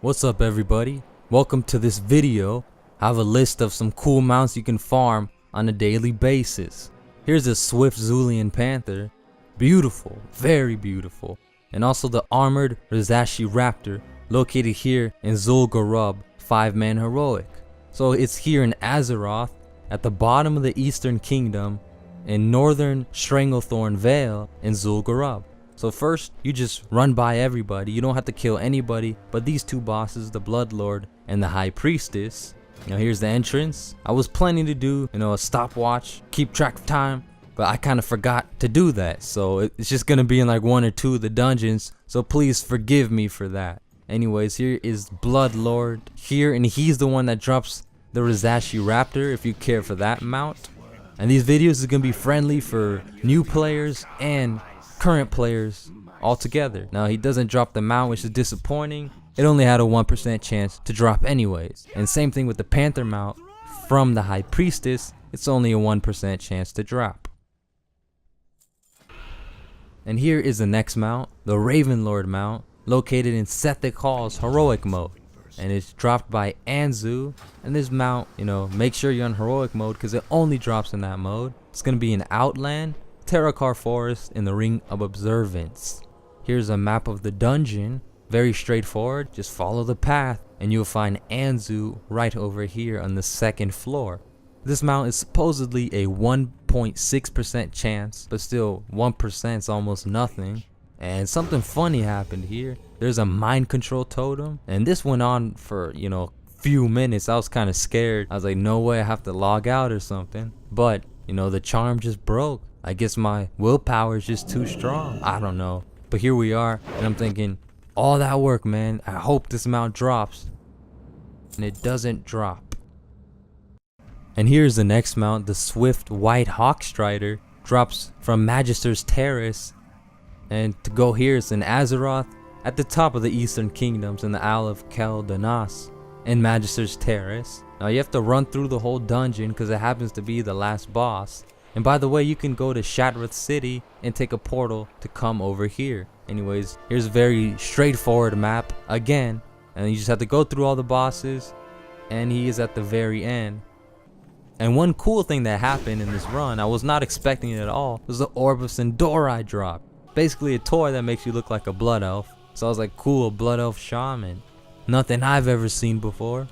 What's up everybody? Welcome to this video. I have a list of some cool mounts you can farm on a daily basis. Here's a swift Zulian Panther. Beautiful, very beautiful. And also the armored Razzashi Raptor located here in Zul'Gurub 5-man heroic. So it's here in Azeroth at the bottom of the Eastern Kingdom in northern Stranglethorn Vale in Zul'Gurub. So first, you just run by everybody. You don't have to kill anybody but these two bosses, the Bloodlord and the High Priestess. Now here's the entrance. I was planning to do, a stopwatch, keep track of time, but I kind of forgot to do that. So it's just gonna be in like one or two of the dungeons. So please forgive me for that. Anyways, here is Bloodlord here, and he's the one that drops the Razzashi Raptor if you care for that mount. And these videos is gonna be friendly for new players and current players all together. Now he doesn't drop the mount, which is disappointing. It only had a 1% chance to drop anyways. And same thing with the Panther mount from the High Priestess. It's only a 1% chance to drop. And here is the next mount, the Ravenlord mount, located in Sethic Hall's heroic mode. And it's dropped by Anzu. And this mount, make sure you're on heroic mode because it only drops in that mode. It's gonna be an Outland Terracar Forest in the Ring of Observance. Here's a map of the dungeon, very straightforward. Just follow the path and you'll find Anzu right over here on the second floor. This mount is supposedly a 1.6% chance, but still 1% is almost nothing. And something funny happened here. There's a mind control totem, and this went on for few minutes. I was kind of scared. I was like, no way, I have to log out or something. But the charm just broke. I guess my willpower is just too strong. I don't know. But here we are, and I'm thinking, all that work, man. I hope this mount drops. And it doesn't drop. And here's the next mount, the swift white Hawkstrider. Drops from Magister's Terrace. And to go here, it's in Azeroth, at the top of the Eastern Kingdoms in the Isle of Kel'Danas, in Magister's Terrace. Now you have to run through the whole dungeon because it happens to be the last boss. And by the way, you can go to Shattrath City and take a portal to come over here. Anyways, here's a very straightforward map again. And you just have to go through all the bosses. And he is at the very end. And one cool thing that happened in this run, I was not expecting it at all, was the Orb of Sin'dorei drop. Basically a toy that makes you look like a blood elf. So I was like, cool, a blood elf shaman. Nothing I've ever seen before.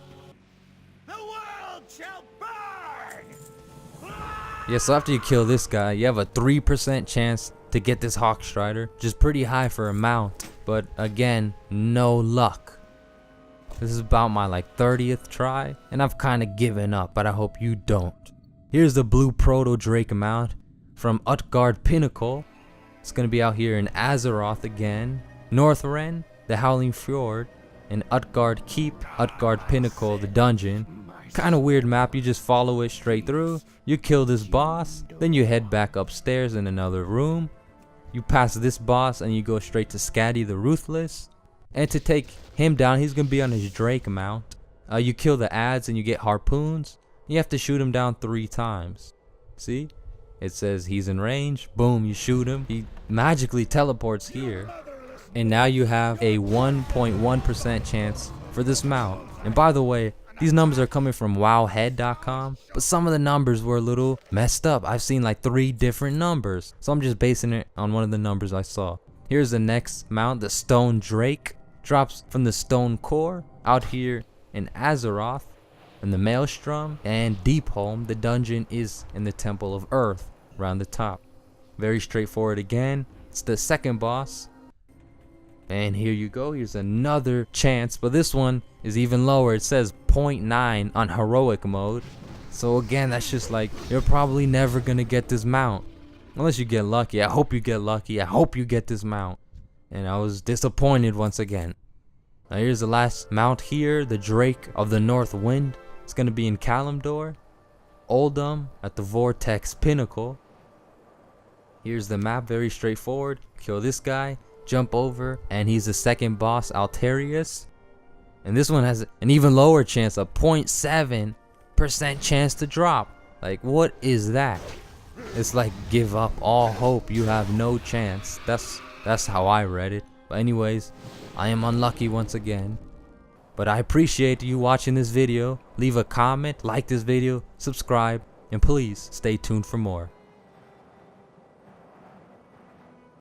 Yeah, so after you kill this guy, you have a 3% chance to get this Hawkstrider, which is pretty high for a mount. But again, no luck. This is about my 30th try, and I've kind of given up, but I hope you don't. Here's the blue Proto-Drake mount from Utgard Pinnacle. It's going to be out here in Azeroth again. Northrend, the Howling Fjord, and Utgard Keep, Utgard Pinnacle, the dungeon. Kind of weird map, you just follow it straight through. You kill this boss, then you head back upstairs in another room. You pass this boss and you go straight to Skadi the Ruthless. And to take him down, he's going to be on his Drake mount. You kill the ads and you get harpoons. You have to shoot him down 3 times. See? It says he's in range. Boom, you shoot him. He magically teleports here. And now you have a 1.1% chance for this mount. And by the way, these numbers are coming from wowhead.com, but some of the numbers were a little messed up. I've seen 3 different numbers, so I'm just basing it on one of the numbers I saw. Here's the next mount, the Stone Drake. Drops from the Stone Core out here in Azeroth. And the Maelstrom and Deepholm, the dungeon is in the Temple of Earth, around the top. Very straightforward again. It's the second boss. And here you go, here's another chance, but this one is even lower. It says 0.9 on heroic mode. So again, that's just you're probably never gonna get this mount. Unless you get lucky. I hope you get lucky. I hope you get this mount. And I was disappointed once again. Now here's the last mount here, the Drake of the North Wind. It's gonna be in Kalimdor. Uldum at the Vortex Pinnacle. Here's the map, very straightforward. Kill this guy. Jump over, and he's the second boss, Alterius. And this one has an even lower chance, a 0.7% chance to drop. What is that? It's give up all hope, you have no chance. That's how I read it. But anyways, I am unlucky once again. But I appreciate you watching this video. Leave a comment, like this video, subscribe, and please stay tuned for more.